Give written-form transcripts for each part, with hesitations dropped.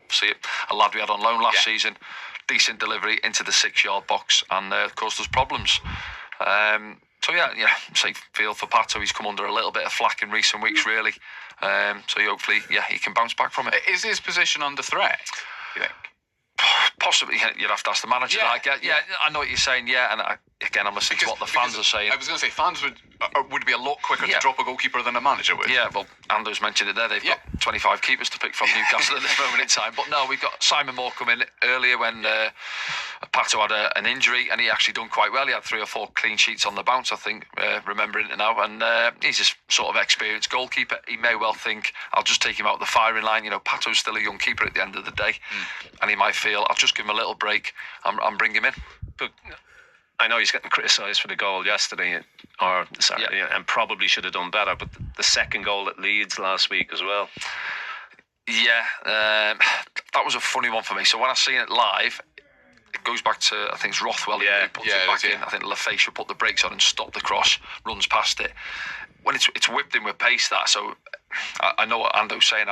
obviously a lad we had on loan last season, decent delivery into the 6-yard box, and caused us problems. So say feel for Pato. He's come under a little bit of flack in recent weeks, really. So hopefully, he can bounce back from it. Is his position under threat, you think? Possibly, you'd have to ask the manager. I know what you're saying. And I'm listening to what the fans are saying. I was going to say fans would be a lot quicker to drop a goalkeeper than a manager would. Yeah, well, Ando's mentioned it there. They've got 25 keepers to pick from Newcastle at this moment in time. But no, we've got Simon Moore come in earlier when Pato had an injury, and he actually done quite well. He had 3 or 4 clean sheets on the bounce, I think, remembering it now. And he's a sort of experienced goalkeeper. He may well think, I'll just take him out of the firing line. Pato's still a young keeper at the end of the day, and he might feel, I'll just give him a little break and bring him in. But I know he's getting criticised for the goal yesterday or Saturday, and probably should have done better. But the second goal at Leeds last week as well. Yeah, that was a funny one for me. So when I seen it live, it goes back to, I think it's Rothwell who puts it back in. I think Lafay should put the brakes on and stop the cross, runs past it. When it's whipped in with pace, that, so I know what Ando's saying,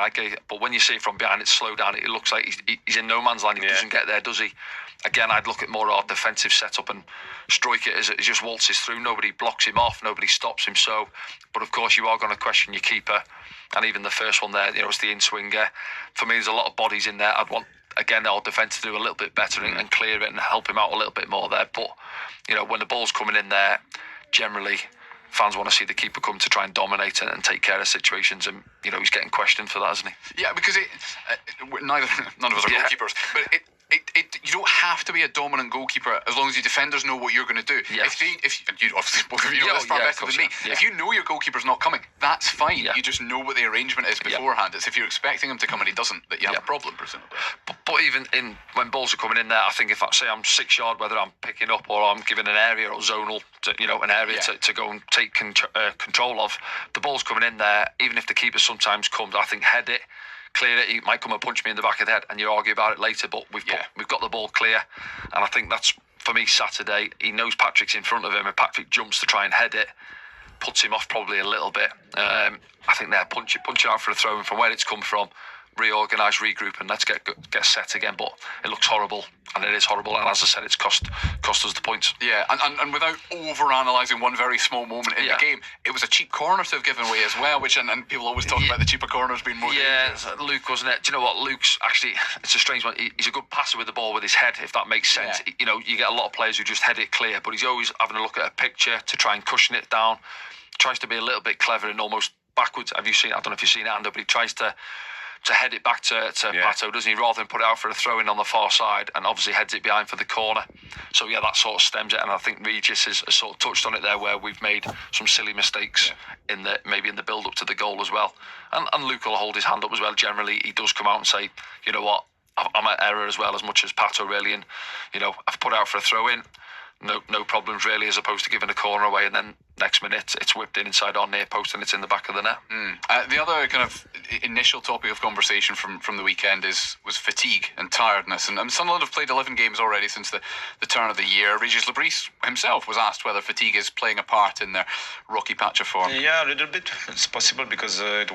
but when you see it from behind, it's slowed down. It looks like he's in no man's land. He doesn't get there, does he? Again, I'd look at more our defensive setup and strike it as it just waltzes through. Nobody blocks him off. Nobody stops him. So, but of course, you are going to question your keeper. And even the first one there, it's the in-swinger. For me, there's a lot of bodies in there. I'd want, again, our defence to do a little bit better and clear it and help him out a little bit more there. But, when the ball's coming in there, generally, fans want to see the keeper come to try and dominate and take care of situations, and he's getting questioned for that, isn't he? Yeah, because none of us are goalkeepers, but you don't have to be a dominant goalkeeper as long as your defenders know what you're going to do. Yes. If you obviously both of you know this far better than me. Yeah. If you know your goalkeeper's not coming, that's fine. Yeah. You just know what the arrangement is beforehand. It's if you're expecting him to come and he doesn't, that you have a problem, presumably. But even when balls are coming in there, I think if I'm 6 yard, whether I'm picking up or I'm giving an area or zonal, an area to go and take control of, the ball's coming in there. Even if the keeper sometimes comes, I think head it, clear it. He might come and punch me in the back of the head, and you argue about it later. But we've got the ball clear, and I think that's, for me, Saturday. He knows Patrick's in front of him, and Patrick jumps to try and head it, puts him off probably a little bit. I think they're punching out for a throw, and from where it's come from, reorganise, regroup, and let's get set again. But it looks horrible, and it is horrible, and as I said, it's cost us the points. Yeah, and without over-analysing one very small moment in the game, it was a cheap corner to have given away as well, which and people always talk about the cheaper corners being more dangerous. Luke, wasn't it? Do you know what? Luke's actually, it's a strange one. He's a good passer with the ball with his head, if that makes sense. You get a lot of players who just head it clear, but he's always having a look at a picture to try and cushion it down. Tries to be a little bit clever and almost backwards. I don't know if you've seen Ando, but he tries to head it back to Pato, doesn't he, rather than put it out for a throw-in on the far side, and obviously heads it behind for the corner. So that sort of stems it, and I think Regis has sort of touched on it there, where we've made some silly mistakes in the build-up to the goal as well. And Luke will hold his hand up as well. Generally, he does come out and say, you know what, I'm at error as well, as much as Pato really, and I've put out for a throw-in. No problems really, as opposed to giving a corner away and then next minute it's whipped inside our near post and it's in the back of the net. The other kind of initial topic of conversation from the weekend was fatigue and tiredness, and Sunderland have played 11 games already since the turn of the year. Regis Lebris himself was asked whether fatigue is playing a part in their rocky patch of form. Yeah, a little bit. It's possible because it was